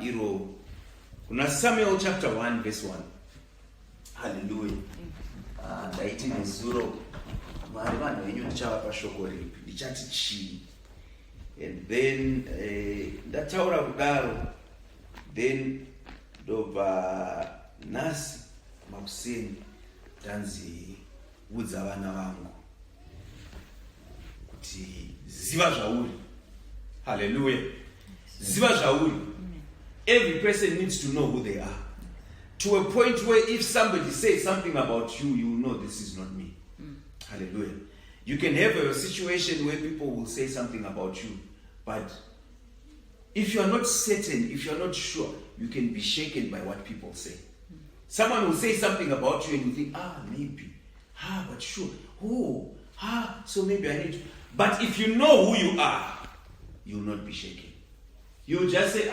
iro kuna Samuel chapter 1 verse 1. Hallelujah. Ndaiti nezuro Mwari vanhu venyu ndichavapa shoko ripi, ndichati chii. And then ndataura kudaro, then ndobva nhasi makuseni tanzi udza vana vangu kuti ziva zvauri. Hallelujah. Ziva zvauri. Every person needs to know who they are, to a point where if somebody says something about you, you will know this is not me. Hallelujah. You can have a situation where people will say something about you, but if you are not certain, if you are not sure, you can be shaken by what people say. Someone will say something about you and you think, maybe, but sure, so maybe I need to. But if you know who you are, you will not be shaken. You will just say,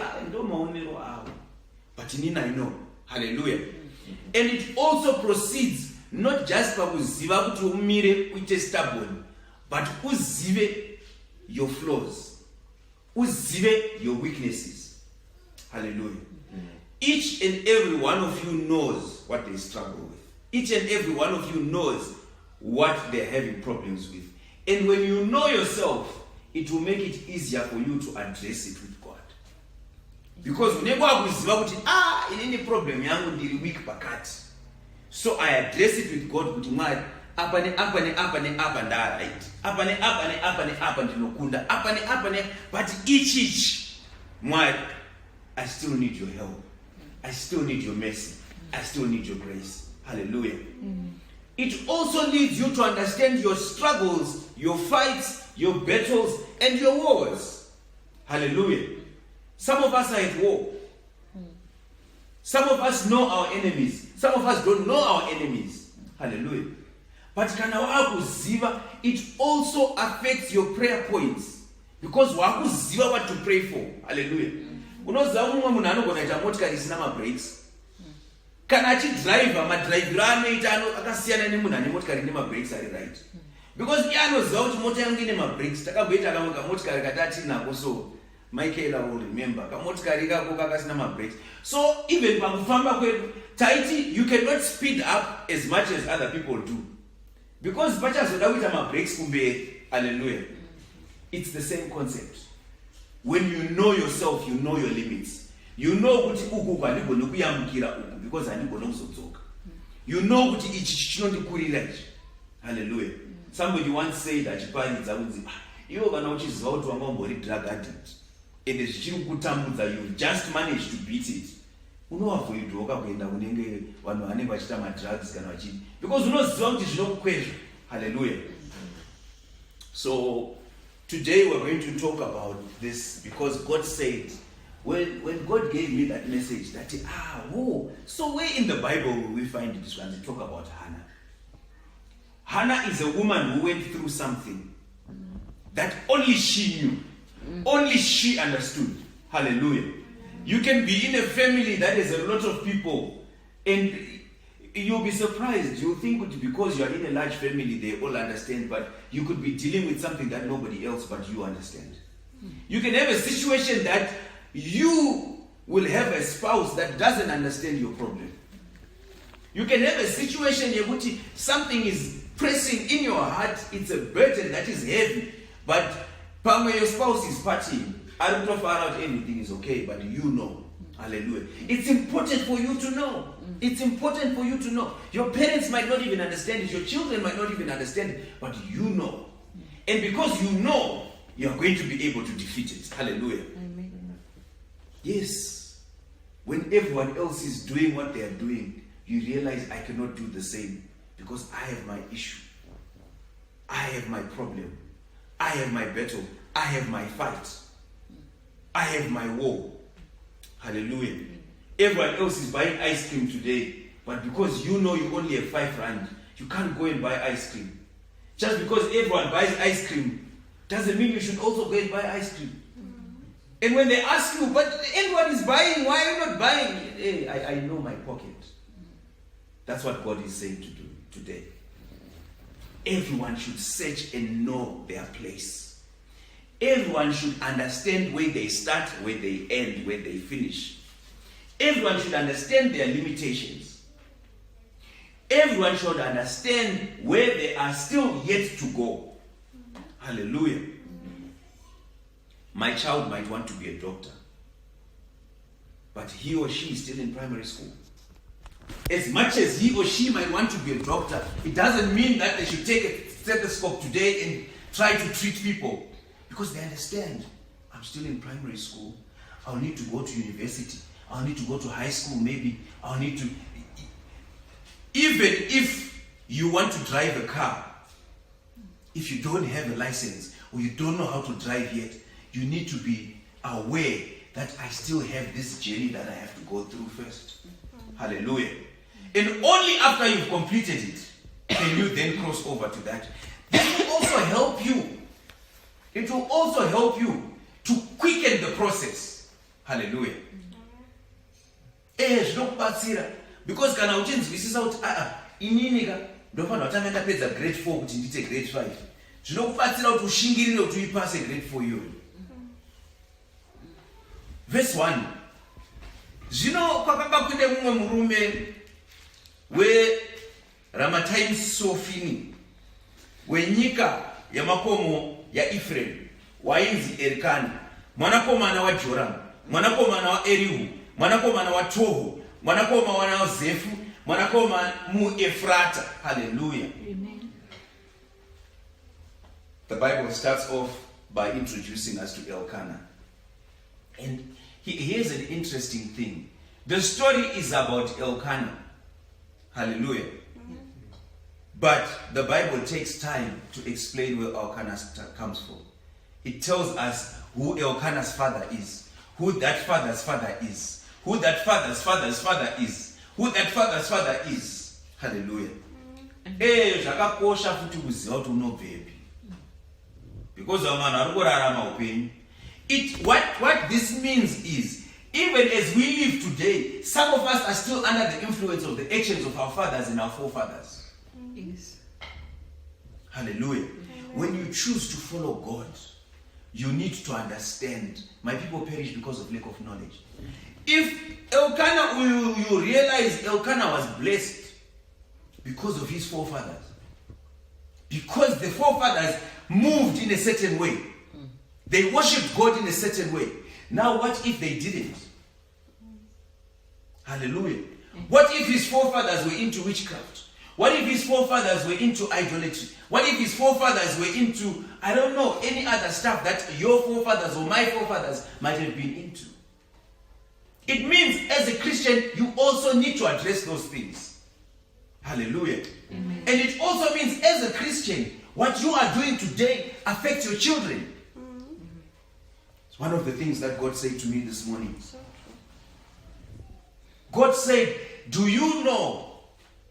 but I know. Hallelujah. And it also proceeds not just by kuziva kuti umire uite stubborn, but uzive your flaws, uzive your weaknesses. Hallelujah. Each and every one of you knows what they struggle with. Each and every one of you knows what they're having problems with. And when you know yourself, it will make it easier for you to address it with God. Because unenge wakuziva kuti inini problem yangu ndiri weak pakati. So I address it with God kuti Mwari, apa neapa ndaright. Apa neapa ndinokunda. Apa but each Mwari, I still need your help. I still need your mercy. I still need your grace. Hallelujah. It also leads you to understand your struggles, your fights, your battles, and your wars. Hallelujah. Some of us are at war. Some of us know our enemies. Some of us don't know our enemies. Hallelujah. But kana wakuziva, it also affects your prayer points. Because wakuziva what to pray for. Hallelujah. Unoziva umwe munhu anogona kuita motikari isina mabrakes. Kana achidriver, madriver anoita akasiyana nemunhu ane motikari ine mabrakes ari right. Because iye anoziva kuti mota yangu ine mabrakes, takamboita kamwe kamotikari katati nako, so Michael will remember kamotikari kako kakasina mabrakes. So even pakufamba kwedu taiti, you cannot speed up as much as other people do, because pachazoda kuita mabrakes kumberi. Hallelujah. It's the same concept. When you know yourself, you know your limits. You know kuti uku kwandigona kuyamukira uku because andigona kuzodzoka. You know kuti ichi chinondikurira ichi. Hallelujah. Somebody once said achiparidza kuti iwo kana uchiziva kuti wanga umbori drug addict and zvichiri kutambudza, you just managed to beat it, unoavoidwa kuenda kunenge vanhu vanenge vachiita madrugs kana vachii, because unoziva kuti zvinokukwezva. Hallelujah. So today we're going to talk about this because God said, when God gave me that message, that so where in the Bible will we find this when we talk about Hana? Hana is a woman who went through something that only she knew, only she understood. Hallelujah. You can be in a family that has a lot of people and you'll be surprised. You'll think because you're in a large family, they all understand, but you could be dealing with something that nobody else but you understand. You can have a situation that you will have a spouse that doesn't understand your problem. You can have a situation where something is pressing in your heart, it's a burden that is heavy, but your spouse is partying. I don't know if anything is okay, but you know. Hallelujah. It's important for you to know. It's important for you to know. Your parents might not even understand it. Your children might not even understand it. But you know. And because you know, you are going to be able to defeat it. Hallelujah. Amen. Yes. When everyone else is doing what they are doing, you realize I cannot do the same. Because I have my issue. I have my problem. I have my battle. I have my fight. I have my war. Hallelujah. Everyone else is buying ice cream today, but because you know you only have 5 rand, you can't go and buy ice cream. Just because everyone buys ice cream doesn't mean you should also go and buy ice cream. And when they ask you, but everyone is buying, why are you not buying? Hey, I know my pocket. That's what God is saying to do today. Everyone should search and know their place. Everyone should understand where they start, where they end, where they finish. Everyone should understand their limitations. Everyone should understand where they are still yet to go. Hallelujah. My child might want to be a doctor, but he or she is still in primary school. As much as he or she might want to be a doctor, it doesn't mean that they should take a stethoscope today and try to treat people, because they understand, I'm still in primary school. I'll need to go to university. I'll need to go to high school maybe. I'll need to... Even if you want to drive a car, if you don't have a license or you don't know how to drive yet, you need to be aware that I still have this journey that I have to go through first. Hallelujah. And only after you've completed it can you then cross over to that. This will also help you. It will also help you to quicken the process. Hallelujah. Because kana uchinzwisisa kuti inini ka ndofanira kuti ndapedza grade 4 kuti ndite grade 5. Zvinokubatsira kuti ushingirire kuti uipase grade 4 iyoyo. Verse 1. Zvino kwakanga kune mumwe murume weRamathaim Sofini wenyika yamakomo yaEfraim wainzi Erikana, mwanakomana waJoramu, mwanakomana waErihu, mwanakomana waTohu, mwanakomana waZefu, mwanakomana muEfrata. Hallelujah. Amen. The Bible starts off by introducing us to Elkanah. And here's an interesting thing. The story is about Elkanah. Hallelujah. But the Bible takes time to explain where Elkanah comes from. It tells us who Elkanah's father is, who that father's father is, who that father's father's father is, who that father's father is. Hallelujah. Zvakakosha futi kuziva kuti unobvepi. Because what this means is, even as we live today, some of us are still under the influence of the actions of our fathers and our forefathers. Yes. Hallelujah. When you choose to follow God, you need to understand, my people perish because of lack of knowledge. If Elkanah, you realize Elkanah was blessed because of his forefathers. Because the forefathers moved in a certain way. They worshipped God in a certain way. Now what if they didn't? Hallelujah. What if his forefathers were into witchcraft? What if his forefathers were into idolatry? What if his forefathers were into, I don't know, any other stuff that your forefathers or my forefathers might have been into? It means as a Christian, you also need to address those things. Hallelujah. Amen. And it also means as a Christian, what you are doing today affects your children. It's one of the things that God said to me this morning. God said, do you know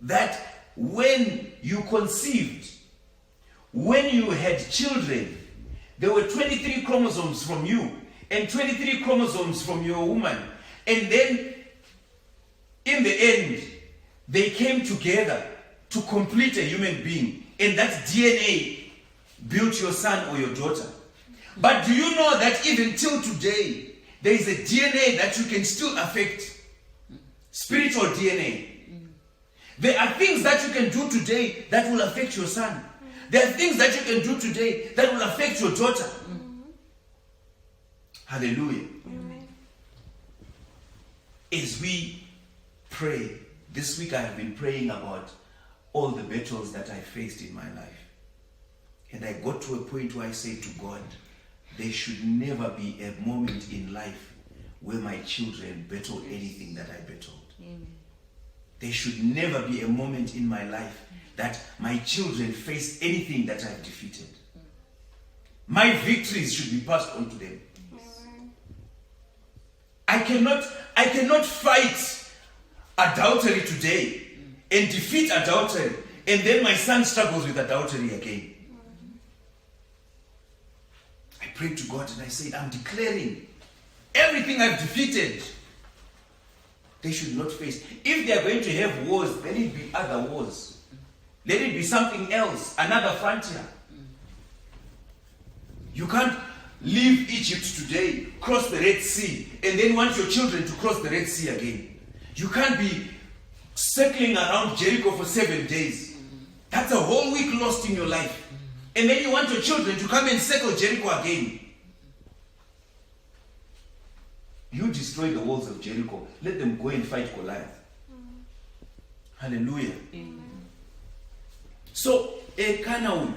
that when you conceived, when you had children, there were 23 chromosomes from you and 23 chromosomes from your woman. And then, in the end, they came together to complete a human being. And that DNA built your son or your daughter. But do you know that even till today, there is a DNA that you can still affect? Spiritual DNA. There are things that you can do today that will affect your son. There are things that you can do today that will affect your daughter. Hallelujah. Amen. As we pray, this week I have been praying about all the battles that I faced in my life. And I got to a point where I said to God, there should never be a moment in life where my children battle anything that I battled. Amen. There should never be a moment in my life that my children face anything that I've defeated. My victories should be passed on to them. I cannot fight adultery today and defeat adultery, and then my son struggles with adultery again. I prayed to God and I said, I'm declaring everything I've defeated, they should not face. If they are going to have wars, let it be other wars. Let it be something else, another frontier. You can't leave Egypt today, cross the Red Sea, and then want your children to cross the Red Sea again. You can't be circling around Jericho for 7 days. That's a whole week lost in your life. And then you want your children to come and circle Jericho again. You destroy the walls of Jericho. Let them go and fight Goliath. Hallelujah. So, Elkanah uyu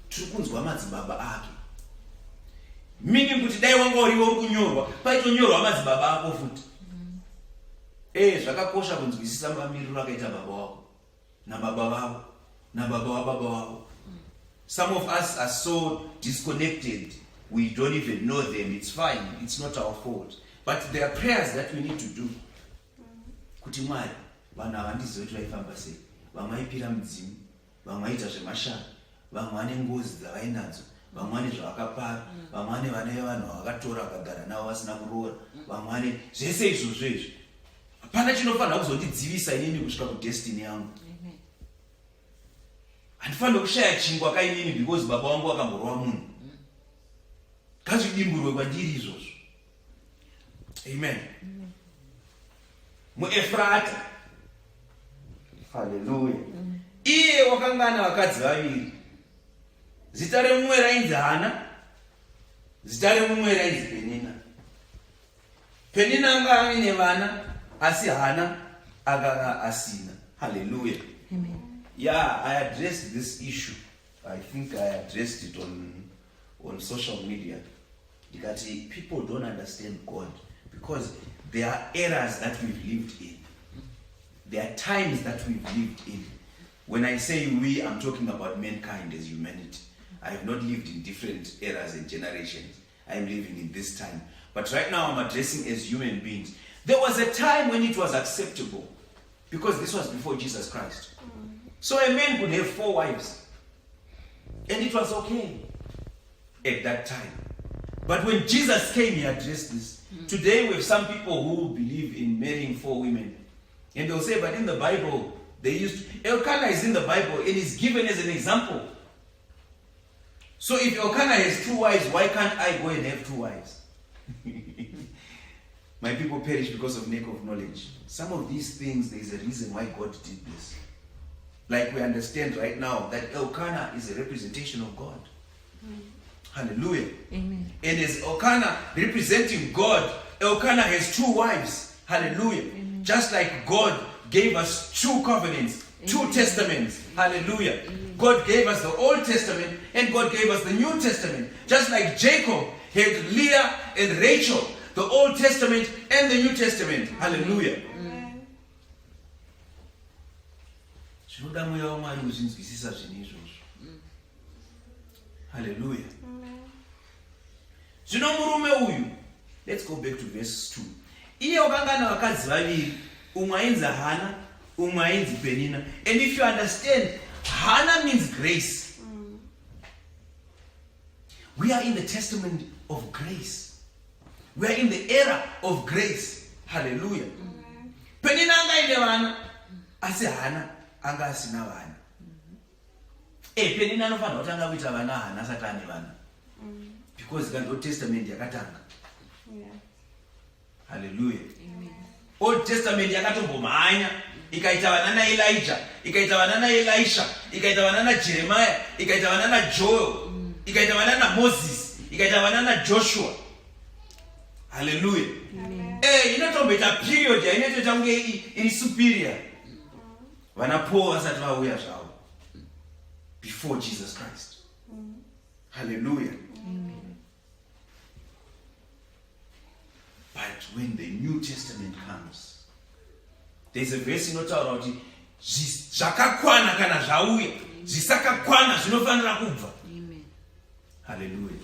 tiri kunzwa madzibaba ake. Meaning kuti dai wanga uriwo uri kunyorwa, paitonyorwa madzibaba ako futi. Zvakakosha kunzwisisa mamiriro akaita baba wako nababa vavo nababa wababa wavo. Some of us are so disconnected, we don't even know them. It's fine, it's not our fault. But there are prayers that we need to do. Kuti Mwari, vanhu havandizivi kuti vaifamba sei. Vamwe vaipira mudzimu, vamwe vaita zvemashara, vamwe vane ngozi dzavainadzo, vamwe vane zvavakapara, vamwe vane vana vevanhu vavakatora vakagara navo vasina kuroora, vamwe vane zvese izvozvo izvi. Hapana chinofanira kuzondidzivisa inini kusvika kudestiny yangu. Handifanira kushaya chingwa kainini because baba wangu akamborova munhu. Ngazvidimburwe kwandiri izvozvo. Amen. MuEfrata. Hallelujah. Iye wakangana vakadzi vaviri. Zita remumwe rainzi Hana, zita remumwe rainzi Penina. Penina anga aine vana, asi Hana anga asina. Hallelujah. Amen. Yeah, I addressed this issue. I think I addressed it on social media. Because people don't understand God. Because there are eras that we've lived in. There are times that we've lived in. When I say we, I'm talking about mankind as humanity. I have not lived in different eras and generations. I am living in this time. But right now I'm addressing as human beings. There was a time when it was acceptable. Because this was before Jesus Christ. So a man could have 4 wives. And it was okay at that time. But when Jesus came, he addressed this. Today we have some people who believe in marrying 4 women. And they'll say, but in the Bible, they used to... Elkanah is in the Bible and is given as an example. So if Elkanah has 2 wives, why can't I go and have 2 wives? My people perish because of lack of knowledge. Some of these things, there is a reason why God did this. Like we understand right now that Elkanah is a representation of God. Hallelujah. Amen. And as Elkanah representing God, Elkanah has 2 wives. Hallelujah. Amen. Just like God gave us 2 covenants, 2 Amen. testaments. Hallelujah. Amen. God gave us the Old Testament and God gave us the New Testament. Just like Jacob had Leah and Rachel, the Old Testament and the New Testament. Hallelujah. Hallelujah. Let's go back to verse 2. Iye wakangana vakadzi vaviri, umwe ainzi Hana, umwe ainzi Penina. And if you understand, Hana means grace. We are in the testament of grace. We are in the era of grace. Hallelujah. Penina anga ine vana, asi Hana anga asina vana. Penina anofanira kutanga kuita vana Hana asati ane vana. Because the Old Testament yakatanga. Hallelujah. Amen. Old Testament yakatombomhanya ikaita vana naElijah, ikaita vana naElisha, ikaita vana naJeremiah, ikaita vana naJoel, ikaita vana naMoses, ikaita vana naJoshua. Hallelujah. Amen. Inotomboita period yainoita kunge iri superior. Vana Paul vasati vauya zvavo before Jesus Christ. Hallelujah. Amen. But when the New Testament comes, there's a verse inotaura kuti zvakakwana kana zvauya, zvisakakwana zvinofanira kubva. Amen. Hallelujah.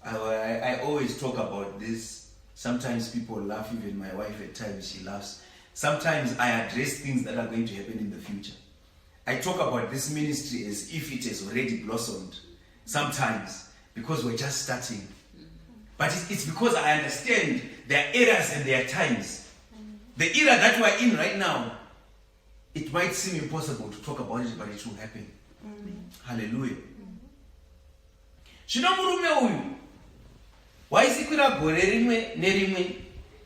I always talk about this. Sometimes people laugh, even my wife at times she laughs. Sometimes I address things that are going to happen in the future. I talk about this ministry as if it has already blossomed. Sometimes, because we're just starting. But it's because I understand there are eras and there are times. The era that we're in right now, it might seem impossible to talk about it, but it will happen. Hallelujah. Zvino murume uyu waisikwira gore rimwe nerimwe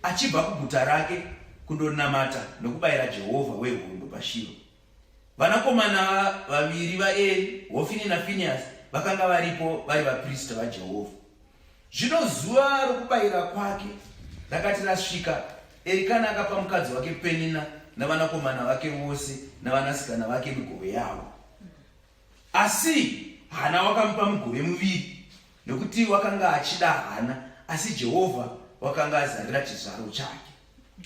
achibva kuguta rake kundonamata nokubayira Jehovha wehondo paShiro. Vanakomana vaviri vaEri, Hofini naFinehasi, vakanga varipo vari vaprista vaJehovha. Zvino zuva rokubayira kwake rakati rasvika, Erikana akapa mukadzi wake Penina navanakomana vake vose navanasikana vake migove yavo. Asi Hana wakamupa migove miviri, nokuti wakanga achida Hana, asi Jehovha wakanga azarira chizvaro chake.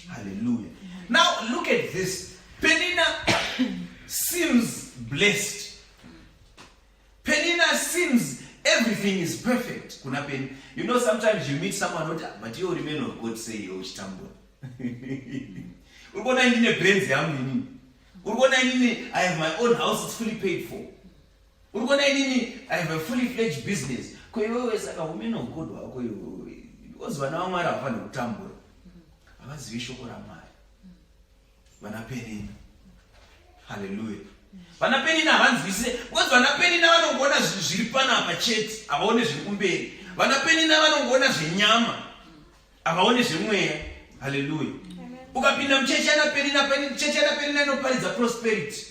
Hallelujah. Now look at this. Penina seems blessed. Penina seems everything is perfect. Kuna Penina. You know, sometimes you meet someone, but you remain of God say, oh, Chitambo. I have my own house, it's fully paid for. I have a fully fledged business. Because when I'm a Chitambo, I was visual. Hallelujah. Vanapeni na vanzi vise, because vanapeni na vanongona zviripana pacheti, avaone zvikumberi. Vanapeni na vanongona zvenyama, avaone zvemweya. Hallelujah. Ukapinda mchechi anapeni na peni inoparidza prosperity.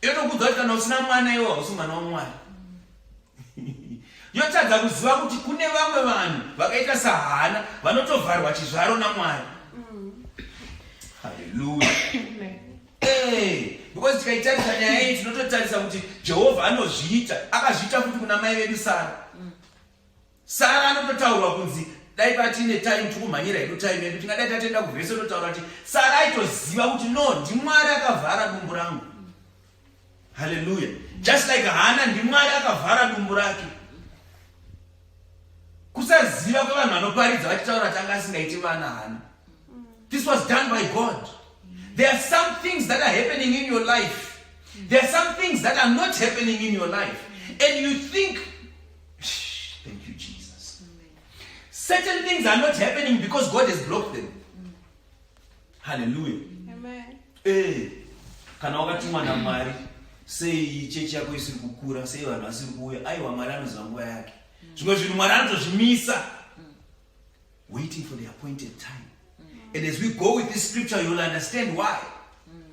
Inokudza kuti kana usina mwana iwe hausi mwana waMwari. Yotadza kuziva kuti kune vamwe vanhu vakaita saHana vanotovharwa chizvaro naMwari. Hallelujah. Because tikaitarisa nyaya iyi tinototarisa kuti Jehovha anozviita, akazviita kuti kuna mai vedu Sara. Sara anototaurwa kunzi dai patine time tukumhanyira hedu time yedu tingadai tatenda kuvhese totaura kuti Sara aitoziva kuti no, ndiMwari akavhara dumbu rangu. Hallelujah. Just like Hana, ndiMwari akavhara dumbu rake. Kusaziva kwevanhu vanoparidza vachitaura tanga asingaiti vana Hana. This was done by God. There are some things that are happening in your life. There are some things that are not happening in your life. And you think, thank you, Jesus. Certain things are not happening because God has blocked them. Hallelujah. Amen. Kana wakati mwana Mwari, sei chechi yako isiri kukura, sei vanhu vasiri kuuya, aiwa Mwari anoziva nguva yake. Zvimwe zvinhu Mwari anotozvimisa. Waiting for the appointed time. And as we go with this scripture, you'll understand why.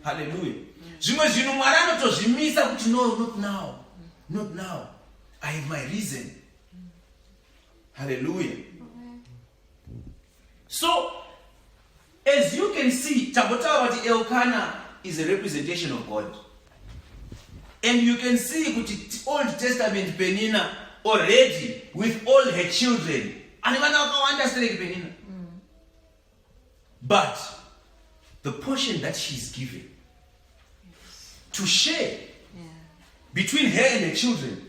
Hallelujah. Zvimwe zvinhu Mwari anotozvimisa kuti no, not now. Not now. I have my reason. Hallelujah. So, as you can see, tabotaura kuti Elkanah is a representation of God. And you can see kuti Old Testament Penina already with all her children. And even now understand Penina. But the portion that she's given to share between her and her children,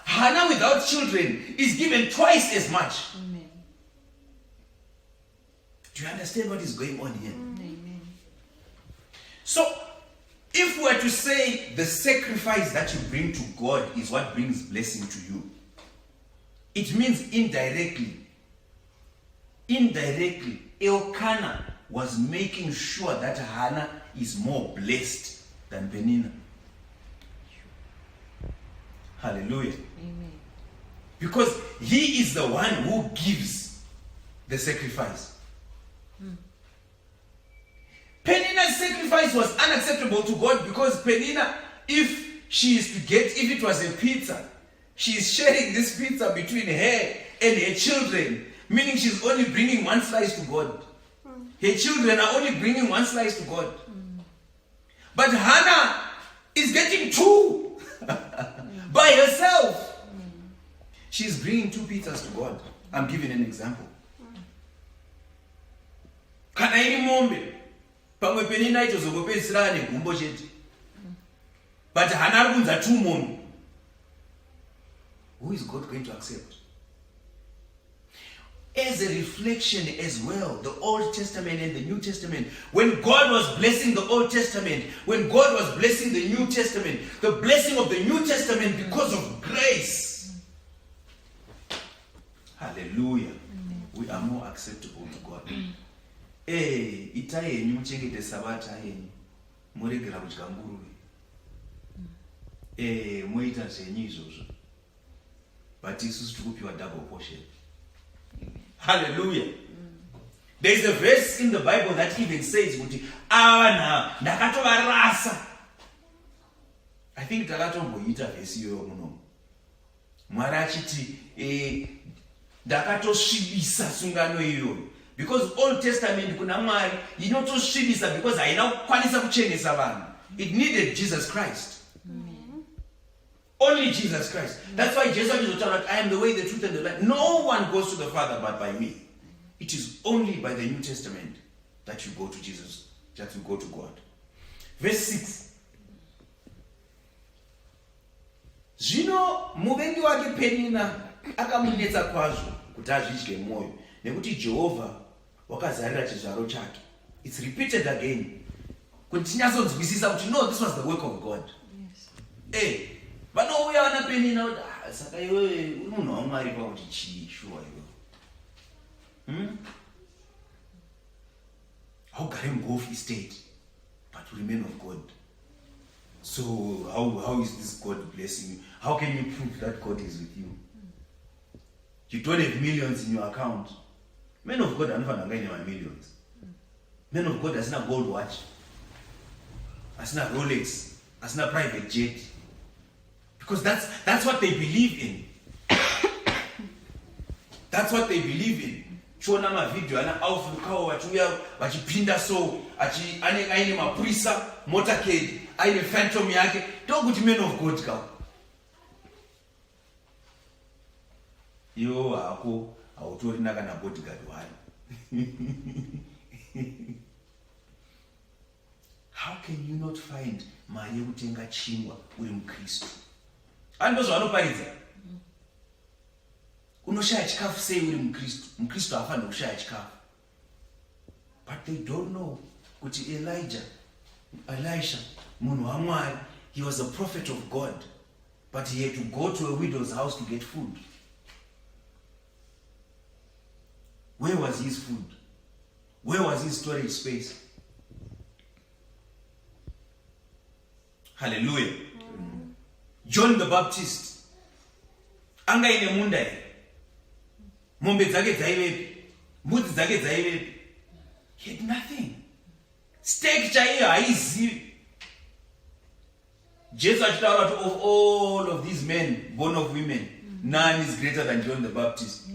Hana without children is given twice as much. Amen. Do you understand what is going on here? Amen. So, if we were to say the sacrifice that you bring to God is what brings blessing to you, it means indirectly, Elkanah was making sure that Hana is more blessed than Penina. Hallelujah. Amen. Because he is the one who gives the sacrifice. Penina's sacrifice was unacceptable to God because Penina, if it was a pizza, she is sharing this pizza between her and her children. Meaning she's only bringing one slice to God. Her children are only bringing one slice to God. But Hana is getting two by herself. She's bringing two pizzas to God. I'm giving an example. Kana iri mombe pamwe Penina itozongopedzisira negumbo chete. But Hana ari kunza two mombe. Who is God going to accept? As a reflection as well, the Old Testament and the New Testament. When God was blessing the Old Testament, when God was blessing the New Testament, the blessing of the New Testament because of grace. Hallelujah. We are more acceptable to God. Itai yenyu muchengete sabata yenyu. Muregera kudya nguruve. Moita zvenyu izvozvo. but isusu tikupiwa double portion. Hallelujah. There is a verse in the Bible that even says kuti ana ndakatovarasa. I think takatomboita verse iyoyo muno. Mwari achiti ndakatosvibisa sungano iyoyo. Because Old Testament kuna Mwari inotosvibisa because haina kukwanisa kuchenesa vanhu. It needed Jesus Christ. Only Jesus Christ. That's why Jesus is told, I am the way, the truth, and the life. No one goes to the Father but by me. It is only by the New Testament that you go to Jesus, that you go to God. Verse 6. Zvino muvengi wake Penina akamunetsa kwazvo kuti azvidye mwoyo nekuti Jehovha wakazarira chizvaro chake. It's repeated again. Kuti tinyatsonzwisisa kuti no, this was the work of God. Yes. Vanouya vana Penina kuti saka iwe uri munhu waMwari pakuti chii shuwa iwe. Haugare muGolf Estate but remain of God. So how is this God blessing you? How can you prove that God is with you? You don't have millions in your account. Men of God anofana ngaine millions. Men of God asina gold watch, asina Rolex, asina private jet. Because that's what they believe in. That's what they believe in. Shona mavideo ana aufukao vachiuya vachipinda so anenge aine mapurisa motorcade aine phantom yake ndokuti men of God ka iwo hako hautorina kana bodyguard wayo. How can you not find mari yekutenga chingwa uri muKristu? Andozvanoparidza. Unoshaya chikafu sei uri muKristu? muKristu hafaniri kushaya chikafu. But they don't know kuti Elisha, munhu waMwari, he was a prophet of God, but he had to go to a widow's house to get food. Where was his food? Where was his storage space? Hallelujah. John the Baptist anga ine munda here. Mombe dzake dzaivepi, mbudzi dzake dzaivepi. He had nothing. Steak chaiyo haizivi. Jesu achitaura kuti of all of these men born of women, none is greater than John the Baptist.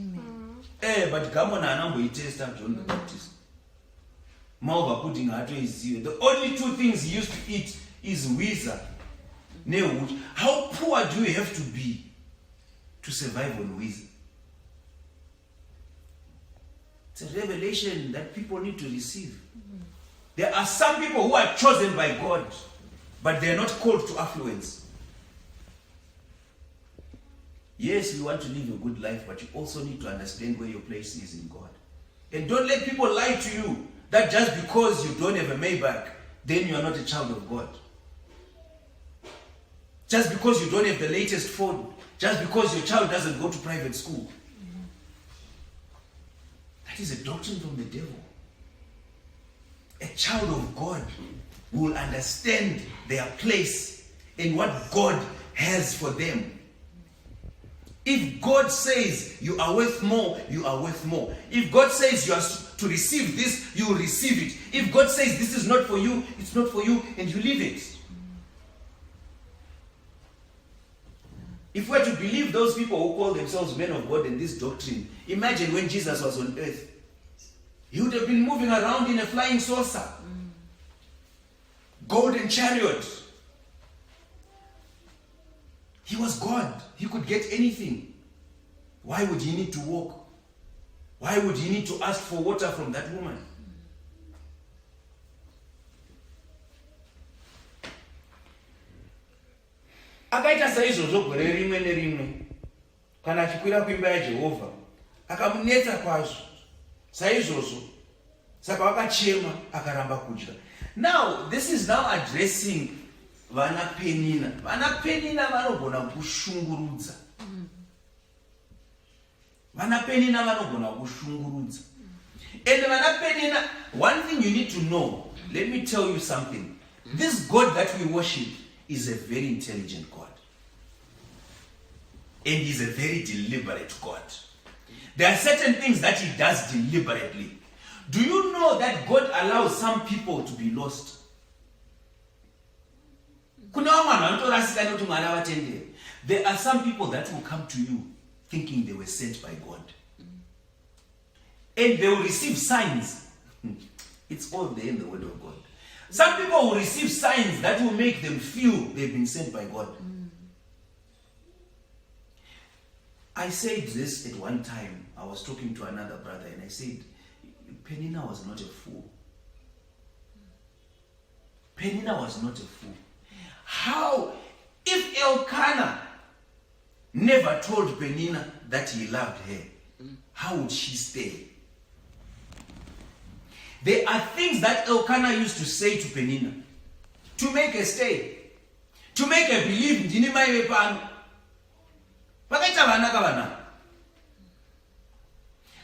But Gamona anamboitesta John the Baptist. Malva pudding hatoizive. The only two things he used to eat is wiza newood. How poor do you have to be to survive on wiza? It's a revelation that people need to receive. There are some people who are chosen by God, but they are not called to affluence. Yes, you want to live a good life, but you also need to understand where your place is in God. And don't let people lie to you that just because you don't have a Maybach, then you are not a child of God. Just because you don't have the latest phone, just because your child doesn't go to private school. That is a doctrine from the devil. A child of God will understand their place and what God has for them. If God says you are worth more, you are worth more. If God says you are to receive this, you will receive it. If God says this is not for you, it's not for you, and you leave it. If we are to believe those people who call themselves men of God in this doctrine, imagine when Jesus was on earth. He would have been moving around in a flying saucer. Golden chariot. He was God. He could get anything. Why would he need to walk? Why would he need to ask for water from that woman? Akaita saizvozvo gore rimwe nerimwe kana achikwira kuimba yaJehovha akamunetsa kwazvo saizvozvo saka vakachema akaramba kudya. Now this is now addressing vana Penina. Vana Penina vanogona kushungurudza. Vana Penina vanogona kushungurudza. And vana Penina, one thing you need to know, let me tell you something. This God that we worship is a very intelligent God. And he's a very deliberate God. There are certain things that he does deliberately. Do you know that God allows some people to be lost? There are some people that will come to you thinking they were sent by God. And they will receive signs. It's all there in the Word of God. Some people will receive signs that will make them feel they've been sent by God. I said this at one time. I was talking to another brother and I said, Penina was not a fool. Penina was not a fool. How, if Elkanah never told Penina that he loved her, how would she stay? There are things that Elkanah used to say to Penina to make her stay, to make her believe.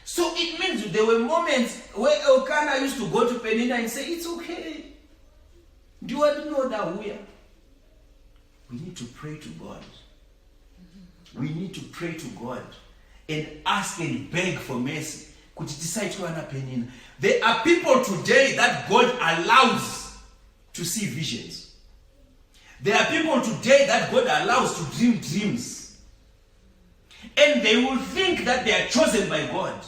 So it means there were moments where Elkanah used to go to Penina and say, it's okay. Do you know that we need to pray to God. We need to pray to God and ask and beg for mercy. There are people today that God allows to see visions. There are people today that God allows to dream dreams. And they will think that they are chosen by God.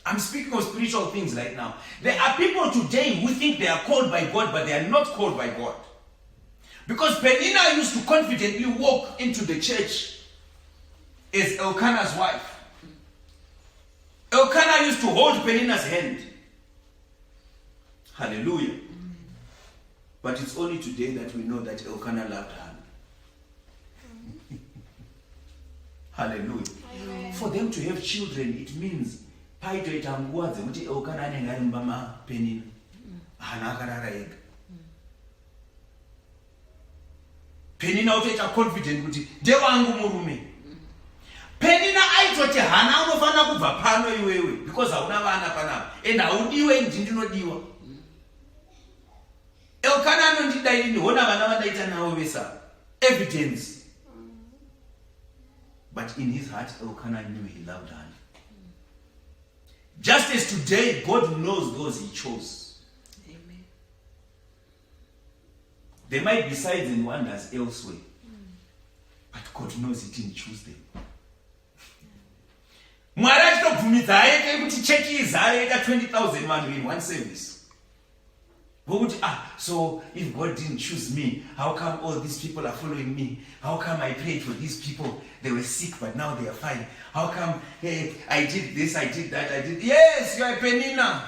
I'm speaking of spiritual things right now. There are people today who think they are called by God, but they are not called by God. Because Penina used to confidently walk into the church as Elkanah's wife. Elkanah used to hold Penina's hand. Hallelujah. But it's only today that we know that Elkanah loved Hana. Hallelujah. Amen. For them to have children, it means Penina uteta confident kuti ndewangu murume. Penina aitoti Hana unofana kubva pano iwewe because hauna vana panapa and haudiwe ndinodiwa. Elkanah anondida ini hona vana vandaita navo vesa. Evidence. But in his heart Elkanah knew he loved Hana. Just as today God knows those he chose. Amen. There might be signs and wonders elsewhere. But God knows he didn't choose them. Mwari achitobvumidza aite kuti chechi izare ita 20,000 vanhu in one service. So if God didn't choose me, how come all these people are following me? How come I prayed for these people? They were sick, but now they are fine. How come I did this, I did that, I did... Yes, you are a Penina.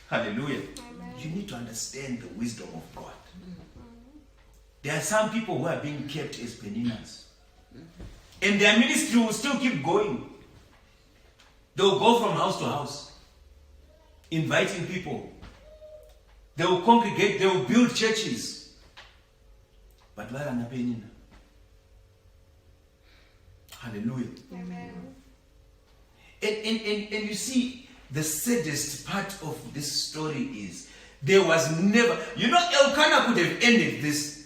Hallelujah. Amen. You need to understand the wisdom of God. There are some people who are being kept as Peninas. And their ministry will still keep going. They will go from house to house, inviting people. They will congregate, they will build churches. But where are Penina? Hallelujah. Amen. And you see, the saddest part of this story is there was never, Elkanah could have ended this.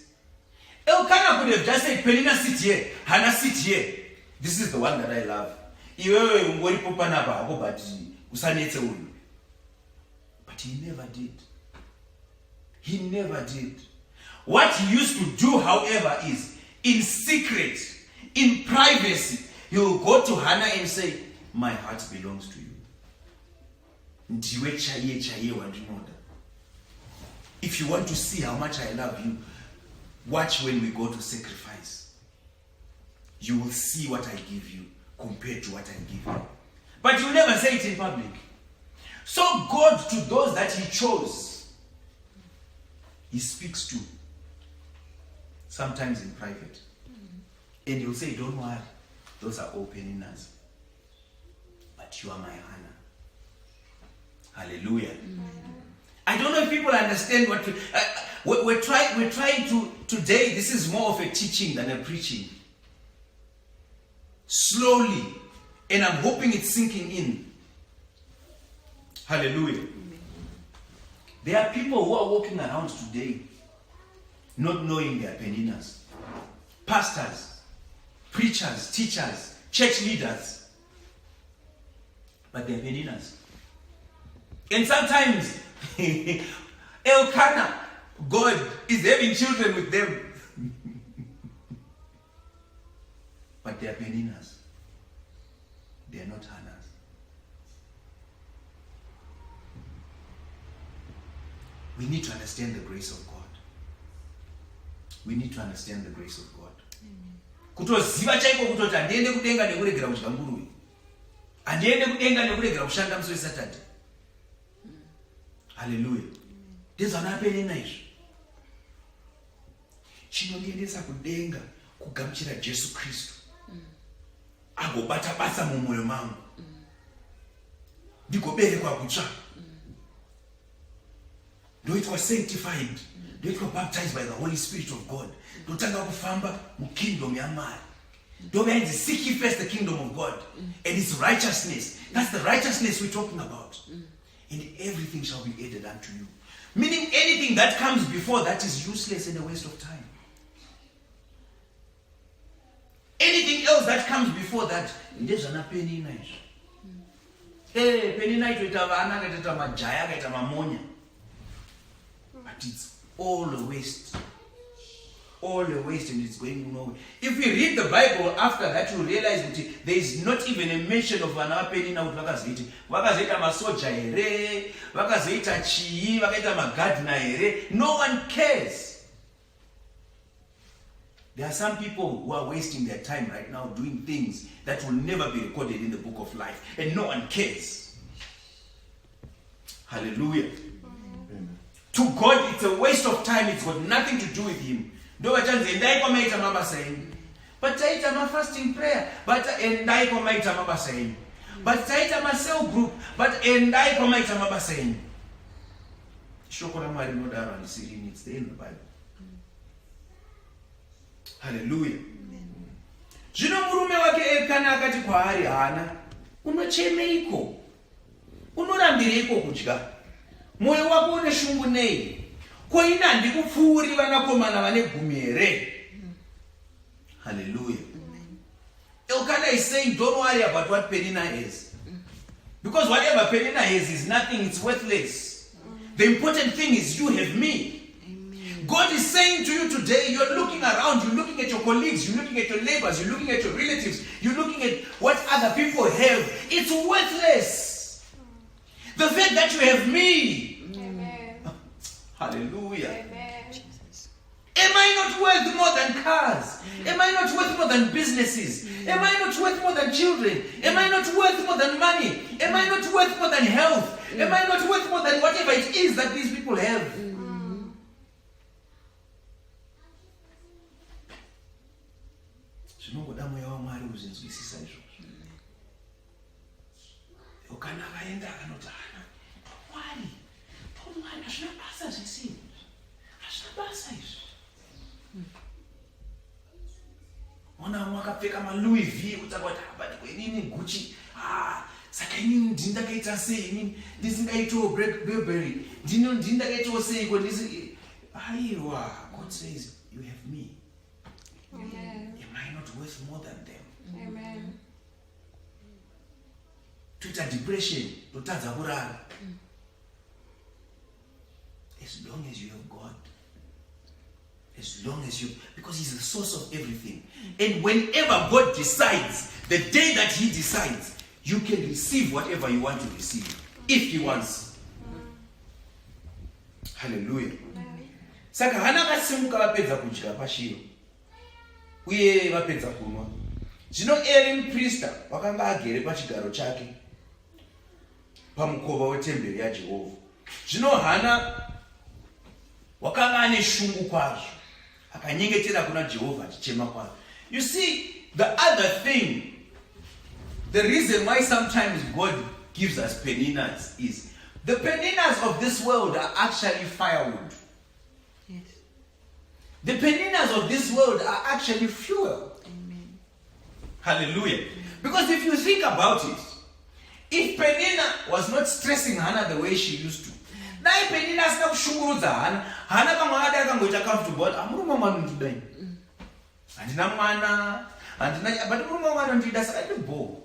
Elkanah could have just said, Penina sit here, Hana sit here. This is the one that I love. But he never did. He never did. What he used to do, however, is in secret, in privacy, he will go to Hana and say, my heart belongs to you. If you want to see how much I love you, watch when we go to sacrifice. You will see what I give you compared to what I give you. But you never say it in public. So God, to those that he chose, he speaks to. Sometimes in private. And he'll say, don't worry, those are all Peninas. But you are my Hana. Hallelujah. I don't know if people understand what we're trying to today. This is more of a teaching than a preaching. Slowly, and I'm hoping it's sinking in. Hallelujah. There are people who are walking around today not knowing their Peninas. pastors, preachers, teachers, church leaders. But they're Peninas. And sometimes, Elkanah, God is having children with them. But they are Peninas. They are not Hanas. We need to understand the grace of God. We need to understand the grace of God. Kutoziva chaiko kutoti handiende kudenga nekuregera kudya nguruve. Handiende kudenga nekuregera kushanda musi weSaturday. Hallelujah. Ndezvanapenena izvi. Chinondiendesa kudenga kugamuchira Jesu Kristu. Agobata basa mumwoyo mangu. Ndigoberekwa kutsva. Ndoitwa sanctified. Ndoitwa baptized by the Holy Spirit of God. Ndotanga kufamba mukingdom yaMwari. Don't seek ye first the kingdom of God and its righteousness. That's the righteousness we're talking about. And everything shall be added unto you. Meaning anything that comes before that is useless and a waste of time. Anything else that comes before that, ndezvana penina izvi. Penina itoita vana, kaita majaya, kaita mamonya. But it's all a waste. All a waste, and it's going nowhere. If you read the Bible after that, you realize that there is not even a mention of vana penina kuti vakazoita. Vakazoita masoja here, vakazoita chii, vakaita magardener here. No one cares. There are some people who are wasting their time right now doing things that will never be recorded in the book of life, and no one cares. Hallelujah. Amen. To God, it's a waste of time. It's got nothing to do with Him. But taita ma fasting prayer, but endai kwa maita mabasayini. But taita ma cell group, but endai kwa maita mabasayini. Shokora Mwari no daro and siri, it's there in the Bible. Hallelujah. Zvino murume wake Elkanah akati kwaari, Hana, unochemeiko? Unorambireiko kudya? Mwoyo wako une shungu nei? Ko ina ndikupfuuri vanakomana vane gumi here? Hallelujah. Elkanah is saying, don't worry about what Penina is. Because whatever Penina is nothing, it's worthless. The important thing is you have me. God is saying to you today, you're looking around, you're looking at your colleagues, you're looking at your neighbors, you're looking at your relatives, you're looking at what other people have. It's worthless. The fact that you have me. Amen. Hallelujah. Amen. Am I not worth more than cars? Am I not worth more than businesses? Am I not worth more than children? Am I not worth more than money? Am I not worth more than health? Am I not worth more than whatever it is that these people have? Zvinongoda mweya waMwari uzinzwisisa izvozvo. Kana akaenda akanoti, Hana, Mwari, Mwari, hazvina basa zvese. Hazvina basa izvi. Mwana wamwe akapfeka maLouis V kutaura kuti but inini Gucci, saka inini ndini ndakaita sei, inini ndisingaitawo Burberry, ndini ndakaitawo seiko, aiwa, God says, you have me. Amen. Am I not worth more than them? Amen. Toita depression, totadza kurara. As long as you have God, as long as you, because He's the source of everything. And whenever God decides, the day that He decides, you can receive whatever you want to receive, if He wants. Hallelujah. Saka Hana akasimuka vapedza kudya pashiro, uye vapedza kunwa. Zvino Eri muprista wakanga agere pachigaro chake pamukova wetemberi yaJehovha. Zvino Hana wakanga ane shungu kwazvo, akanyengetera kuna Jehovha achichema kwazvo. You see, the other thing, the reason why sometimes God gives us peninas is the peninas of this world are actually firewood. Yes. The peninas of this world are actually fuel. Amen. Hallelujah. Because if you think about it, if Penina was not stressing Hana the way she used to, dai Penina asina kushungurudza Hana, Hana kamwe akada akangoita comfortable, amuruma manu ndidai. handina mwana, but murume wangu anondida saka ndibho.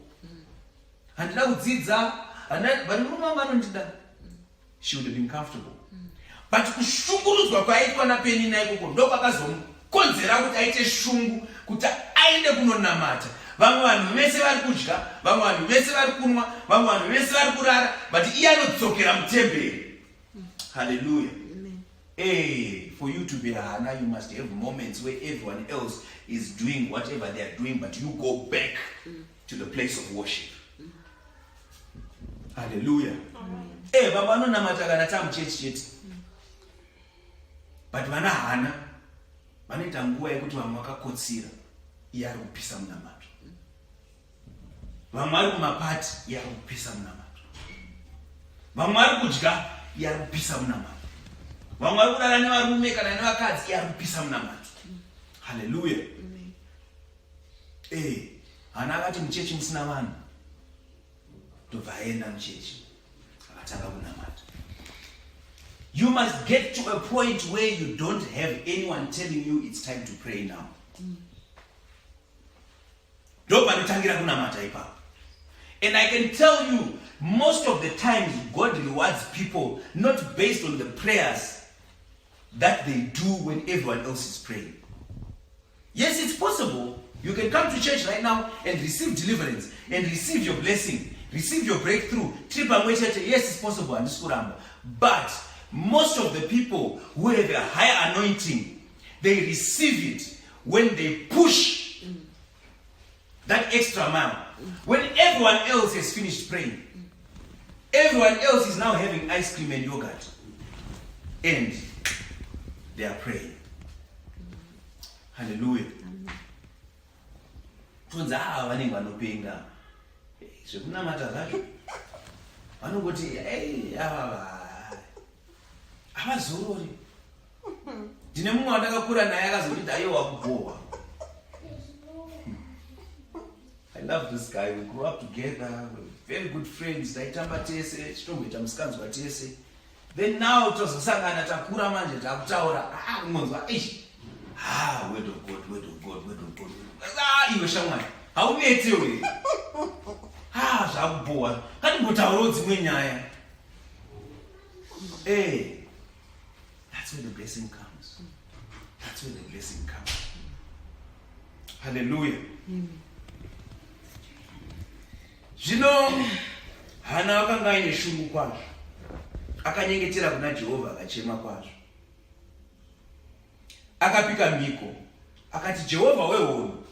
Handina kudzidza, but murume wangu anondida. She would have been comfortable. But kushungurudzwa kwaitwa naPenina ikoko ndokwakazomukonzera kuti aite shungu kuti aende kunonamata. Vamwe vanhu vese vari kudya, vamwe vanhu vese vari kunwa, vamwe vanhu vese vari kurara, but iye anodzokera mutemberi. Hallelujah. Hey, for you to be a Hana, you must have moments where everyone else is doing whatever they are doing, but you go back to the place of worship. Hallelujah. Hey, baba anonamata kana tamuchechi chete. But vana Hana vanoita nguva yekuti vamwe vakakotsira, iye ari kupisa munamato. Vamwe vari kumapati, iye ari kupisa munamato. Vamwe vari kudya, iye ari kupisa munamato. Vamwe vari kurara nevarume kana nevakadzi, iye ari kupisa munamato. Hallelujah. Eh, Hana akati muchechi musina vanhu, ndobva aenda muchechi akatanga kunamata. You must get to a point where you don't have anyone telling you it's time to pray now. Ndopanotangira kunamata ipapo. And I can tell you, most of the times God rewards people not based on the prayers that they do when everyone else is praying. Yes, it's possible. You can come to church right now and receive deliverance and receive your blessing, receive your breakthrough. Yes, it's possible. But most of the people who have a higher anointing, they receive it when they push that extra mile. When everyone else has finished praying, everyone else is now having ice cream and yogurt, and they are praying. Hallelujah. Tunza vanenge vanopenga zvekunamata zvacho vanongoti havazorori. Ndine mumwe wandakakura naye akazoti aiwa kubohwa. I love this guy. We grew up together. We're very good friends. Taitamba tese, chitomboita musikanzwa tese. Then now tozosangana takura manje takutaura. Unonzwa word of God, word of God, word of God. Iwe shamwari. Haunetse wewe. Zvakubohwa. Ngatimbotaurewo dzimwe nyaya. That's where the blessing comes. That's where the blessing comes. Hallelujah. Zvino Hana akanga aine shungu kwazvo. Akanyengetera kuna Jehovha akachema kwazvo. Akapika mhiko. Akati, Jehovha wehono,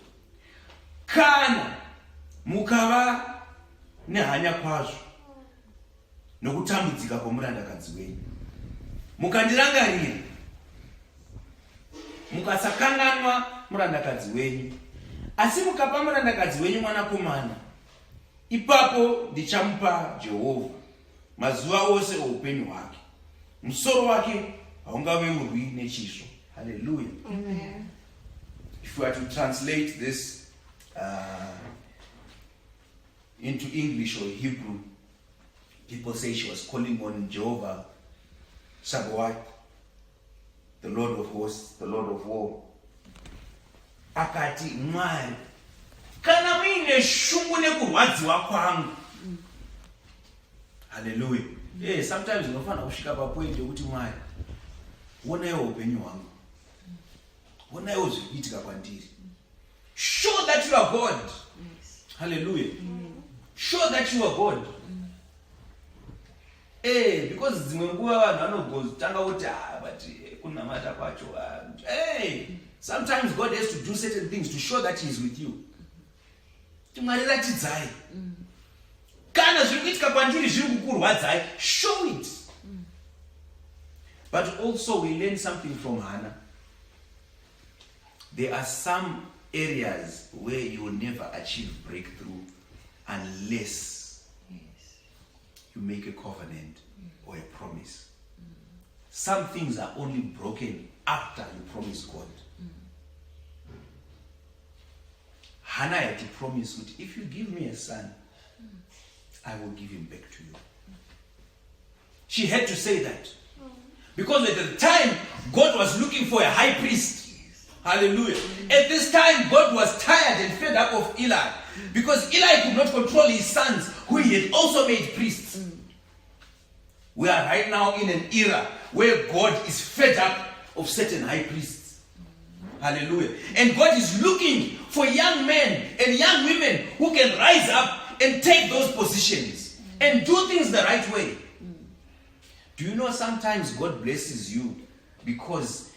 kana mukava nehanya kwazvo nokutambudzika kwomurandakadzi wenyu, mukandirangarira, mukasakanganwa murandakadzi wenyu, asi mukapa murandakadzi wenyu mwanakomana, ipapo ndichamupa Jehovha mazuva ose oupenyu hwake, musoro wake haungaveurwi nechisvo. Hallelujah. Amen. If we are to translate this into English or Hebrew, people say she was calling on Jehovah Samueri, the Lord of hosts, the Lord of war. Akati, Mwari, kana muine shungu nekurwadziwa kwangu. Hallelujah. Sometimes unofana kusvika papoint yekuti Mwari, onaiwo upenyu hwangu, onaiwo zviri kuitika kwandiri. Show that you are God. Hallelujah. Show that you are God. Because dzimwe nguva vanhu vanogotanga kuti but kunamata kwacho. Sometimes God has to do certain things to show that He is with you. Mwari ratidzai. Kana zviri kuitika kwandiri zviri kukurwadzai, show it. But also we learn something from Hana. There are some areas where you will never achieve breakthrough unless you make a covenant or a promise. Some things are only broken after you promise God. Hana had to promise that if you give me a son, I will give him back to you. She had to say that. Because at the time, God was looking for a high priest Hallelujah. At this time, God was tired and fed up of Eli, because Eli could not control his sons, who he had also made priests. We are right now in an era where God is fed up of certain high priests. Hallelujah. And God is looking for young men and young women who can rise up and take those positions and do things the right way. Do you know sometimes God blesses you because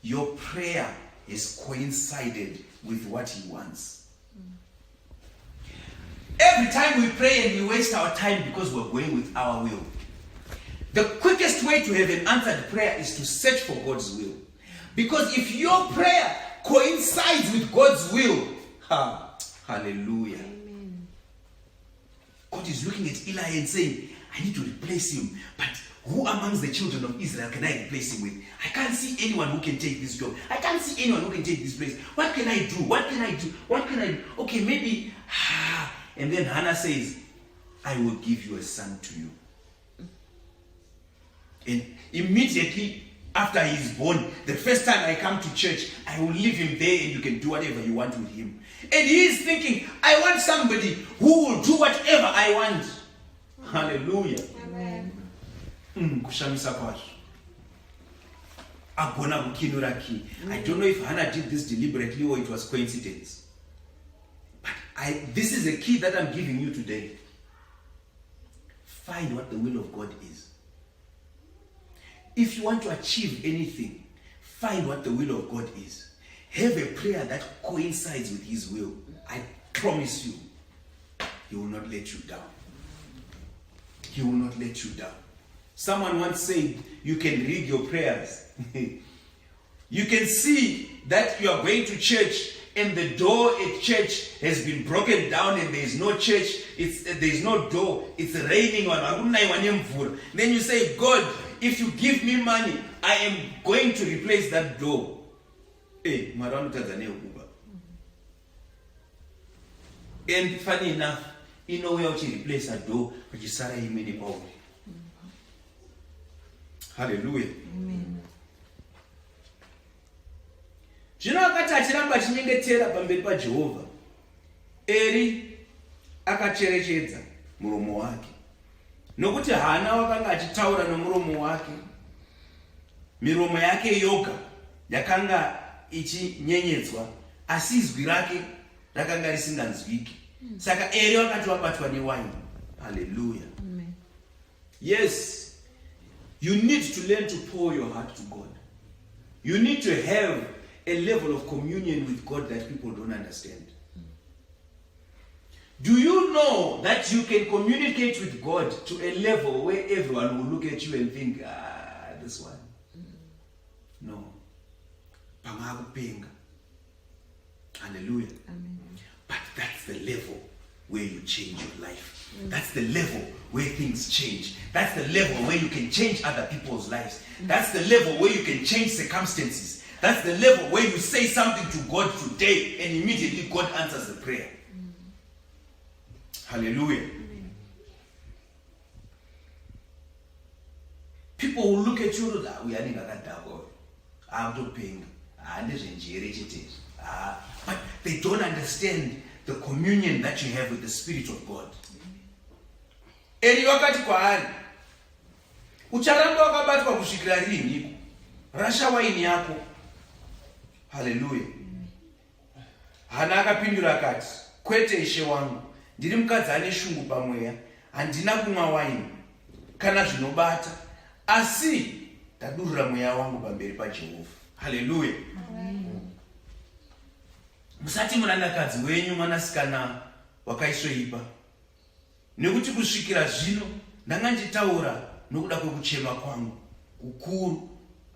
your prayer has coincided with what he wants? Every time we pray and we waste our time because we're going with our will. The quickest way to have an answered prayer is to search for God's will. Because if your prayer coincides with God's will, hallelujah. Amen. God is looking at Eli and saying, I need to replace him. But who amongst the children of Israel can I replace him with? I can't see anyone who can take this job. I can't see anyone who can take this place. What can I do? What can I do? What can I do? Okay, maybe. And then Hana says, I will give you a son to you. And immediately after he is born, the first time I come to church, I will leave him there and you can do whatever you want with him. And he is thinking, I want somebody who will do whatever I want. Hallelujah. Amen. Kushamisa kwazvo. Agona kukinura ki. I don't know if Hannah did this deliberately or it was coincidence. But this is a key that I'm giving you today. Find what the will of God is. If you want to achieve anything, find what the will of God is. Have a prayer that coincides with his will. I promise you, he will not let you down. He will not let you down. Someone once said, you can rig your prayers. You can see that you are going to church and the door at church has been broken down and there is no church, there is no door, it's raining on. Then you say, God, if you give me money, I am going to replace that door. Hey, and funny enough, you know where to replace a door, but you saw him in the power. Hallelujah. Amen. Zvino akati achiramba achinyengetera pamberi paJehovha, Eri akacherechedza muromo wake. Nokuti Hana wakanga achitaura nomuromo wake, miromo yake yoga yakanga ichinyenyedzwa, asi izwi rake rakanga risinganzwiki. Saka Eri wakati wabatwa newaini. Hallelujah. Amen. Yes, you need to learn to pour your heart to God. You need to have a level of communion with God that people don't understand. Do you know that you can communicate with God to a level where everyone will look at you and think, this one? No. Hallelujah. Amen. But that's the level where you change your life. That's the level where things change. That's the level where you can change other people's lives. That's the level where you can change circumstances. That's the level where you say something to God today and immediately God answers the prayer. Hallelujah. People will look at you and we are in a I'm not paying. But they don't understand the communion that you have with the Spirit of God. Eri wakati kwaari, ucharamba wakabatwa kusvikira riniko, rasha waini yako. Hallelujah. Hana akapindura akati, kwete ishe wangu, ndiri mukadzi ane shungu pamweya, handina kumwa waini kana zvinobata, asi ndadurura mweya wangu pamberi paJehovha. Hallelujah. Musati murandakadzi wenyu mwanasikana wakaisveipa, nekuti kusvikira zvino ndanga ndichitaura nokuda kwekuchema kwangu kukuru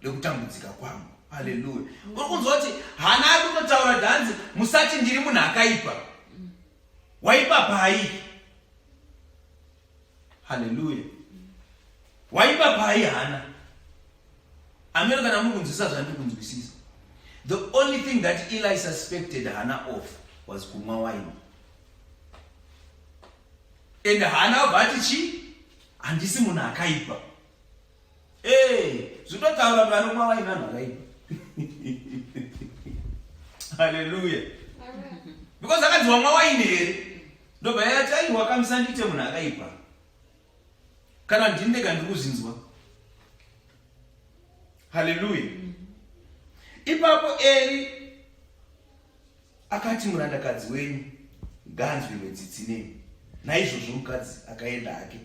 nekutambudzika kwangu. Hallelujah. Uri kunzwa kuti Hana ari kutotaura dhanzi, musati ndiri munhu akaipa. Waipa pai. Hallelujah. Waipa pai Hana. Ameno kana mukunzwisa zvandiri kunzwisisa. The only thing that Eli suspected Hana of was kumwa wine. And Hana vatichi handisi munhu akaipa. Zvototaura kuti anomwa wine vanhu vakaipa. Hallelujah. Amen. Because akanzi wamwa waini here. Ndobva yati ai wakamsandite munhu akaipa. Kana ndinenge ndikuzinzwa. Hallelujah. Ipapo Eri akati murandakadzi wenyu nganzwiwe tsitsi nemi. Naizvozvo mukadzi akaenda hake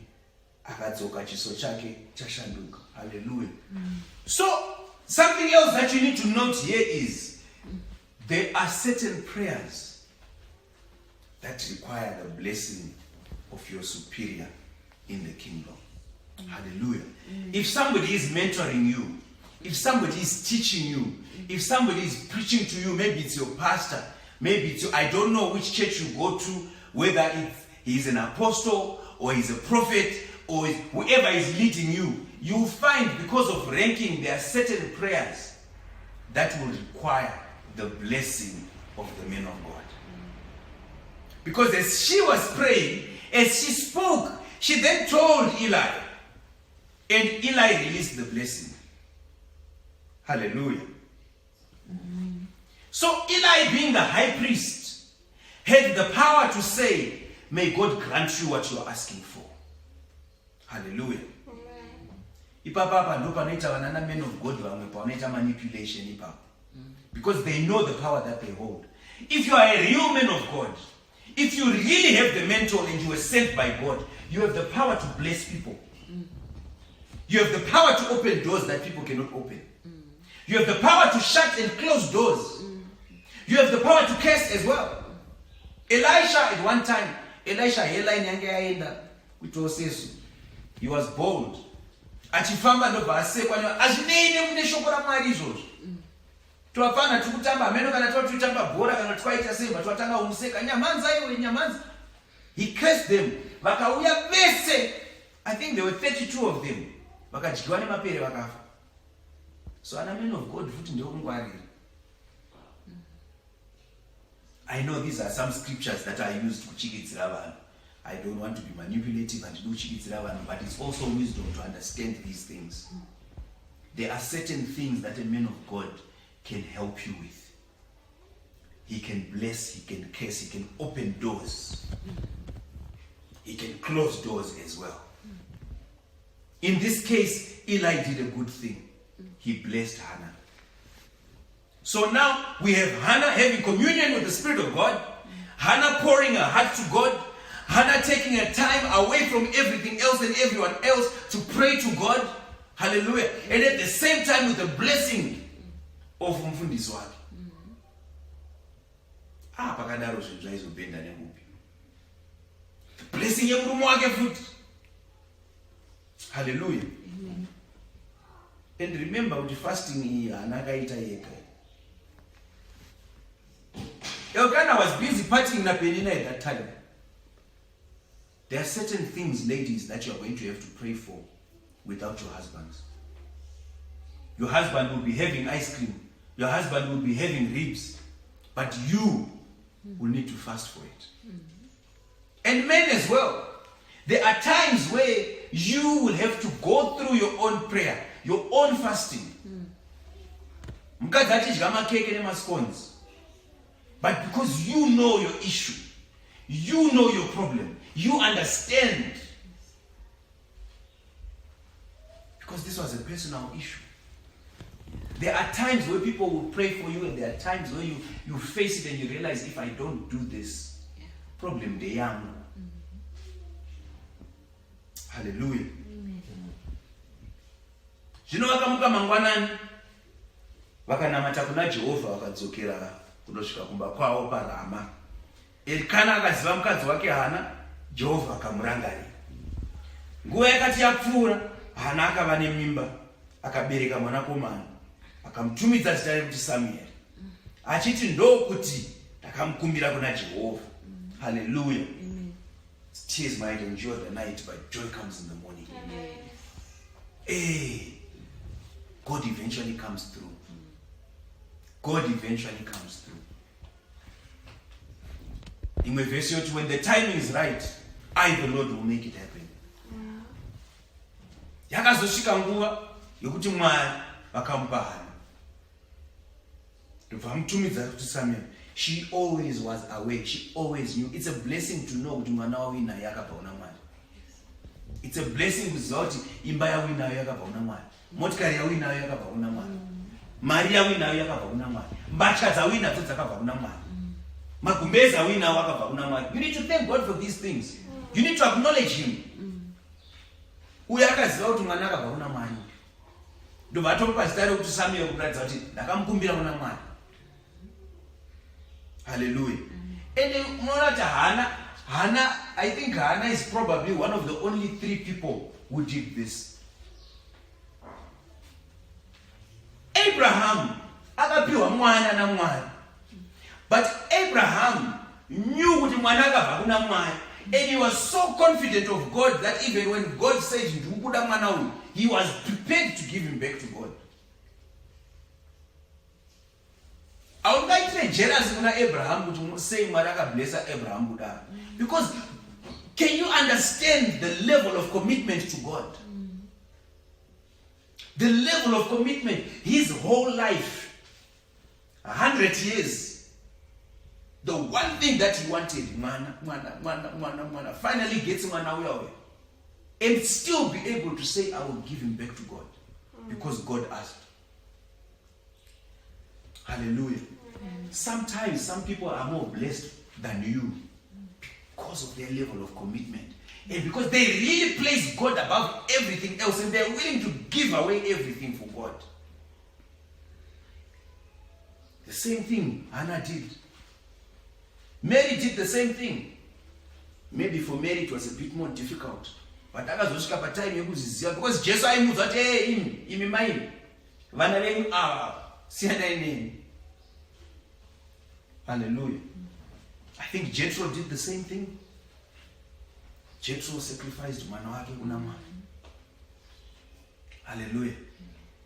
akadzoka chiso chake chashanduka. Hallelujah. So something else that you need to note here is there are certain prayers that require the blessing of your superior in the kingdom. Hallelujah. If somebody is mentoring you, if somebody is teaching you, if somebody is preaching to you, maybe it's your pastor, maybe it's I don't know which church you go to, whether he's an apostle or he's a prophet or whoever is leading you, you'll find because of ranking there are certain prayers that will require the blessing of the men of God. Because as she was praying, as she spoke, she then told Eli, and Eli released the blessing. Hallelujah. So Eli, being the high priest, had the power to say, may God grant you what you are asking for. Hallelujah. Ipapa ndo panoita vanana men of God vamwe panoita manipulation ipapa. Because they know the power that they hold. If you are a real man of God, if you really have the mentor and you were sent by God, you have the power to bless people. You have the power to open doors that people cannot open. You have the power to shut and close doors. You have the power to curse as well. Elisha at one time, he was bold. Achifamba ndobva asekwa azvinei mune shoko raMwari izvozvo. Twapana tikutamba meno kana twatamba bhora kana twaita semba twatanga umuseka nyamanza iwe nyamanza. He cursed them. Vakauya vese. I think there were 32 of them. Vakadyiwa nemapere vakafa. So ana men of God futi ndokungwarira. I know these are some scriptures that are used kuchikitsira vanhu. I don't want to be manipulative and do kuchikitsira vanhu, but it's also wisdom to understand these things. There are certain things that a man of God can help you with. He can bless, he can curse, he can open doors. He can close doors as well. In this case, Eli did a good thing. He blessed Hana. So now we have Hana having communion with the Spirit of God, Hana pouring her heart to God, Hana taking her time away from everything else and everyone else to pray to God. Hallelujah. And at the same time with the blessing of umfundisi wake. Pakadaro zvinhu zvaizobhenda nemupi. The blessing yemurume wake futi. Hallelujah. Amen. And remember with fasting iyi Hana akaita yega. Elkanah was busy partying na Penina at that time. There are certain things, ladies, that you are going to have to pray for without your husbands. Your husband will be having ice cream. Your husband will be having ribs. But you will need to fast for it. And men as well. There are times where you will have to go through your own prayer, your own fasting. But because you know your issue, you know your problem, you understand. Because this was a personal issue. There are times where people will pray for you, and there are times where you face it and you realize, if I don't do this, problem de young. Hallelujah. Zvino vakamuka mangwanani vakanamata kuna Jehovha vakadzokera kundosvika kumba kwavo paRama. Elkanah akaziva mukadzi wake Hana, Jehovha akamurangarira. Nguva yakati yapfuura, Hana akava nemimba, akabereka mwanakomana, akamutumidza zita rekuti Samueri, achiti ndokuti ndakamukumbira kuna Jehovha. Hallelujah. Tears might endure the night, but joy comes in the morning. Hey, God eventually comes through. God eventually comes through. In my verse, when the timing is right, I, the Lord, will make it happen. Yakazosvika nguva yokuti Mwari vakamupa Hana. ndopamutumidza kuti Samuel. She always was aware. She always knew. It's a blessing to know kuti mwana wawina yakabva kuna Mwari. It's a blessing kuziva kuti imba yawinayo yakabva kuna Mwari. Motikari yawinayo yakabva kuna Mwari. Mari yawinayo yakabva kuna Mwari. Mbatya dzawinadzo dzakabva kuna Mwari. Magumbezi awinawo akabva kuna Mwari. You need to thank God for these things. You need to acknowledge him. Uye akaziva kuti mwana akabva kuna Mwari. Ndobva atomupa zita rekuti Samuel kuratidza kuti ndakamukumbira kuna Mwari. Hallelujah. And unoona kuti Hana, I think Hana is probably one of the only 3 people who did this. Abraham akapiwa mwana naMwari. But Abraham knew kuti mwana akabva kuna Mwari. And he was so confident of God that even when God said ndikukuda mwana uyu, he was prepared to give him back to God. Aungaitire jealous kuna Abraham kuti say Mwari akablessa Abraham kudaro. Because can you understand the level of commitment to God? The level of commitment, his whole life, 100 years. The one thing that he wanted, mwana, finally gets mwana away. And still be able to say, I will give him back to God. Because God asked. Hallelujah. Sometimes some people are more blessed than you because of their level of commitment. And because they really place God above everything else and they're willing to give away everything for God. The same thing Hana did. Mary did the same thing. Maybe for Mary it was a bit more difficult. But akazosvika patime yekuziziva because Jesu aimuudza kuti hey imi maini vana venyu ava siyanai neni. Hallelujah. I think Jethro did the same thing. Jethro sacrificed mwana wake kuna Mwari. Hallelujah.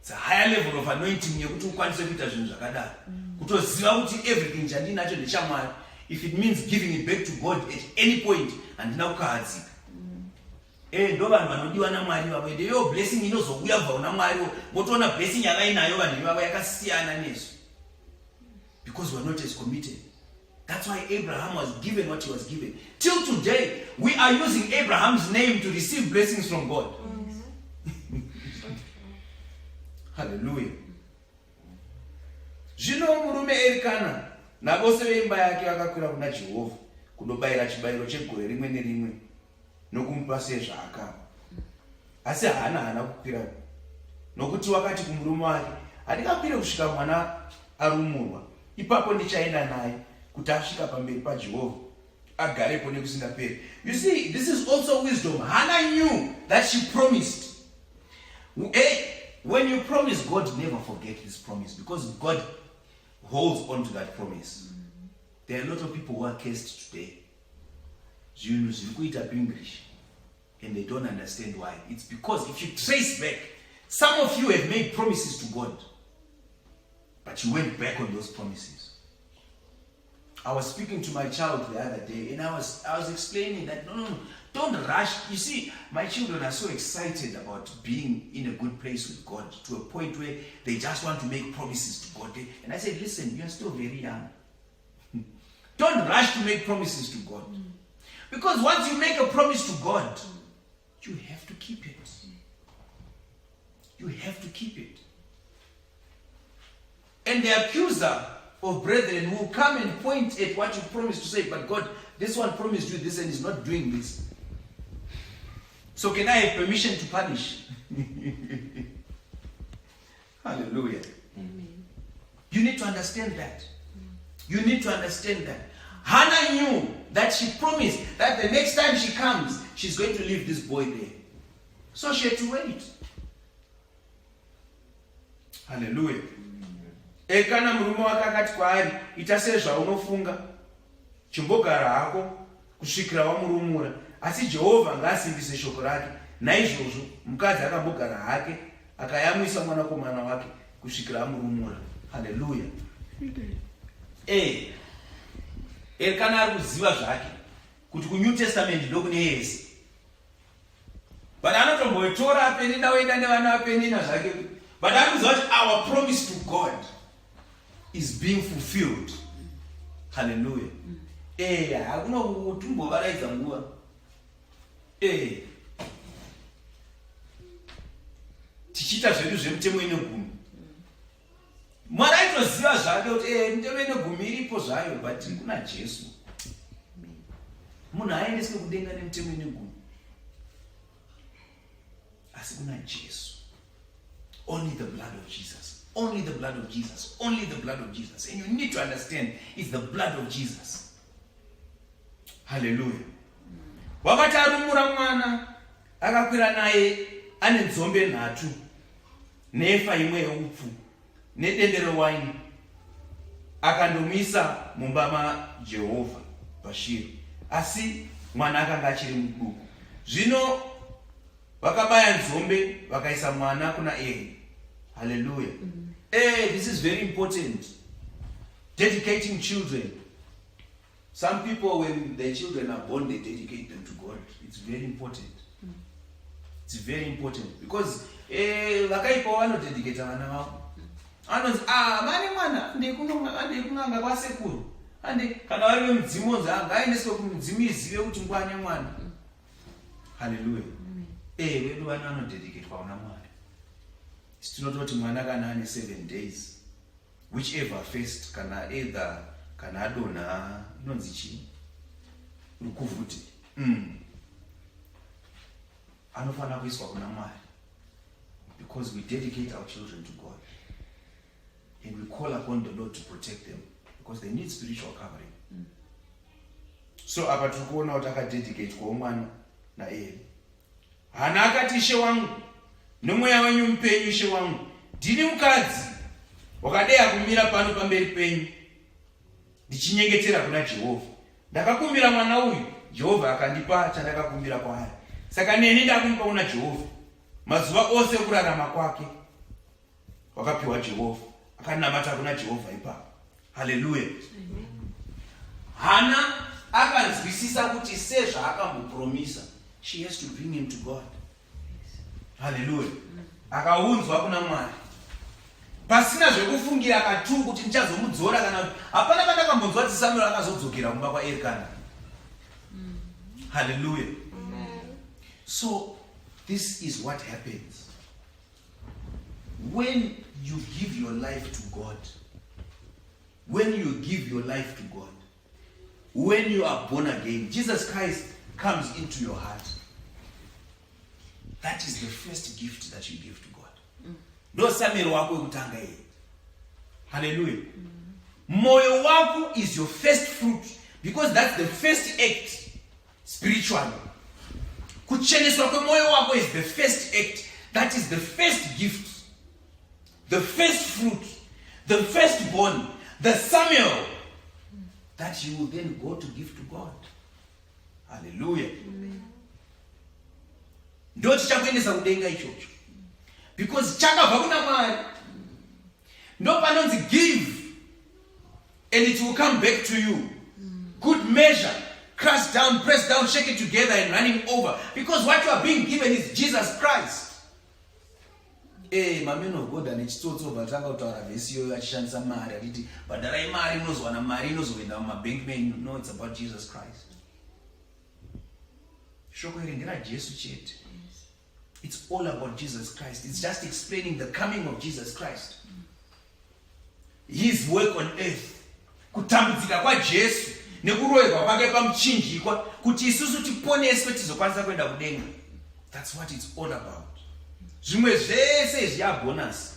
It's a higher level of anointing yekuti ukwanise kuita zvinhu zvakadaro. Kutoziva kuti everything chandinacho ndechamwari. If it means giving it back to God at any point, handina kukahadzika. Ndo vanhu vanodiwa naMwari vavo. Ndeyo blessing inozouya kubva kuna Mwari. Motoona blessing yavainayo vanhu vavo yakasiyana nesu. Because we are not as committed. That's why Abraham was given what he was given. Till today, we are using Abraham's name to receive blessings from God. Hallelujah. Zvino murume Elkana navose veimba yake vakakwira kuna Jehovha kundobayira chibayiro chegore rimwe nerimwe nokumupa sezvaakapa. Asi Hana haana kukwira nokuti wakati kumurume wake, handingakwire kusvika mwana arumurwa, ipapo ndichaenda naye kuti asvika pamberi paJehovha agarepo nekusingaperi. You see, this is also wisdom. Hana knew that she promised. When you promise, God never forgets his promise because God holds on to that promise. There are a lot of people who are cursed today. English, and they don't understand why. It's because if you trace back, some of you have made promises to God, but you went back on those promises. I was speaking to my child the other day, and I was explaining that no, don't rush. You see, my children are so excited about being in a good place with God to a point where they just want to make promises to God. And I said, listen, you are still very young. Don't rush to make promises to God. Because once you make a promise to God, you have to keep it. You have to keep it. And the accuser of brethren will come and point at what you promised to say, but God, this one promised you this and is not doing this. So can I have permission to punish? Hallelujah. Amen. You need to understand that. You need to understand that. Hana knew that she promised that the next time she comes, she's going to leave this boy there. So she had to wait. Hallelujah. Ekana murume wake akati kwaari, ita sezvaunofunga, chimbogara hako kusvikira wamurumura, asi Jehovha ngaasimbise shoko rake. Naizvozvo mukadzi akambogara hake akayamwisa mwanakomana wake kusvikira amurumura. Hallelujah. Elkana ari kuziva zvake kuti kuNew Testament ndokune Yesu. But anotombotora Penina oenda nevana vaPenina zvake. But anoziva kuti our promise to God is being fulfilled. Hallelujah. Hakuna kutumbovaraidza nguva. Tichita zvedu zvemutemo ine gumi. Mwari aitoziva zvake kuti mitemo ine gumi iripo zvayo, but kuna Jesu. Munhu haaendeswe kudenga nemitemo ine gumi. Asi kuna Jesu. Only the blood of Jesus. Only the blood of Jesus. Only the blood of Jesus. And you need to understand, it's the blood of Jesus. Hallelujah. Wakati arumura mwana, akakwira naye ane nzombe nhatu, nefa imwe yeupfu, nedendere waini, akandomisa mumba maJehovha paShiro. Asi mwana akanga achiri muduku. Zvino vakabaya nzombe vakaisa mwana kuna Eli. Hallelujah. This is very important. Dedicating children. Some people, when their children are born, they dedicate them to God. It's very important. It's very important. Because vakaipa vanodedicate vana vavo. Anonzi, mani mwana, ndekunanga kwasekuru. Kana vari vemudzimu ngaendeswe kumudzimu izive kuti ngwane mwana. Hallelujah. Vedu vana vanodedicatwa kuna Mwari. Tinototi mwana kana ane 7 days, whichever first, kana either kana adonha inonzi chii, rukuvhuti, anofanira kuiswa kuna Mwari, because we dedicate our children to God and we call upon the Lord to protect them because they need spiritual covering. So apa tikuona kuti akadedicate kwa mwana naEli. Hana akati, Ishe wangu, nomweya wenyu mupenyu, Ishe wangu, ndini mukadzi wakadeya kumira pano pamberi penyu ndichinyengetera kuna Jehovha. Ndakakumbira mwana uyu, Jehovha akandipa chandakakumbira kwaari. Saka neni ndakumupa kuna Jehovha. Mazuva ose kurarama kwake wakapiwa Jehovha. Akanamata kuna Jehovha ipapo. Hallelujah. Hana akanzwisisa kuti sezvaakambopromisa, she has to bring him to God. Hallelujah. Akaunzwa kuna Mwari. Pasina zvekufungira akatu kuti ndichazomudzora kana kuti hapana pandakambonzwa kuti Samueri akazodzokera kumba kwaEli kana. Hallelujah. So this is what happens when you give your life to God. When you give your life to God, when you are born again, Jesus Christ comes into your heart. That is the first gift that you give to God. No Samuel wako wekutanga ye. Hallelujah. Moyo wako is your first fruit because that's the first act spiritually. Kucheneswa kwe moyo wako is the first act. That is the first gift. The first fruit. The firstborn. The Samuel that you will then go to give to God. Hallelujah. Ndo chichakuendesa kudenga ichocho. Because chakabva kuna Mwari. Ndo panonzi give and it will come back to you. Good measure, crushed down, pressed down, shake it together and running over. Because what you are being given is Jesus Christ. Mameno of God and it's total batanga utaura vesiyo yachishandisa mari atiti badarai mari inozwana mari inozoenda mumabank men. No, it's about Jesus Christ. Shoko iri ndera Jesu chete. It's all about Jesus Christ. It's just explaining the coming of Jesus Christ. His work on earth. Kutambudzika kwa Jesu nekuroherwa kwake pamuchinjikwa kuti isusu tiponeswe tizokwanisa kuenda kudenga. That's what it's all about. Zvimwe zvese zvabonus.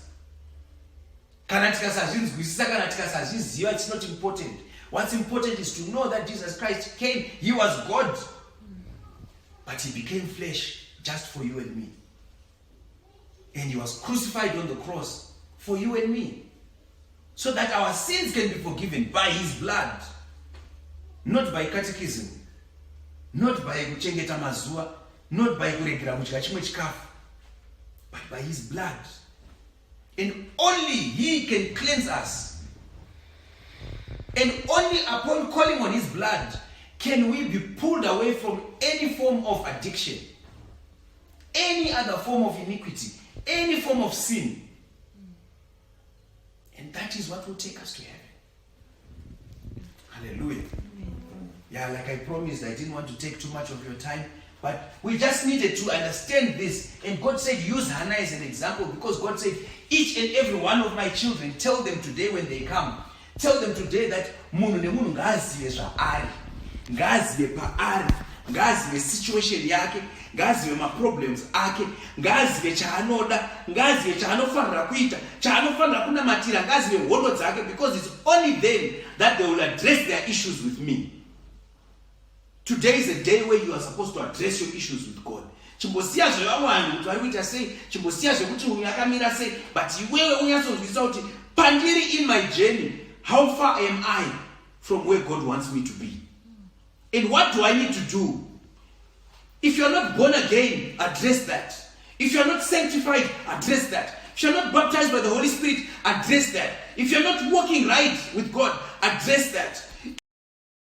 Kana tikasazvinzwisisa kana tikasazviziva, it's not important. What's important is to know that Jesus Christ came. He was God. But he became flesh just for you and me. And he was crucified on the cross for you and me. So that our sins can be forgiven by his blood. Not by catechism. Not by kuchengeta mazuva. Not by kuregera kudya chimwe chikafu. But by his blood. And only he can cleanse us. And only upon calling on his blood can we be pulled away from any form of addiction, any other form of iniquity, any form of sin. And that is what will take us to heaven. Hallelujah. Yeah, like I promised, I didn't want to take too much of your time, but we just needed to understand this. And God said, use Hana as an example, because God said, each and every one of my children, tell them today when they come, tell them today that munhu nemunhu ngaazive zvaari, ngaazive paari, ngaazive situation yake, ngaazive maproblems ake, ngaazive chaanoda, ngaazive chaanofanira kuita, chaanofanira kunamatira, ngaazive hondo dzake, because it's only then that they will address their issues with me. Today is a day where you are supposed to address your issues with God. Chimbosiya zvevamwe kuti vari kuita sei, chimbosiya zvekuti uyu akamira sei, but iwewe unyatsonzwisisa kuti pandiri in my journey, how far am I from where God wants me to be? And what do I need to do? If you're not born again, address that. If you're not sanctified, address that. If you're not baptized by the Holy Spirit, address that. If you're not walking right with God, address that.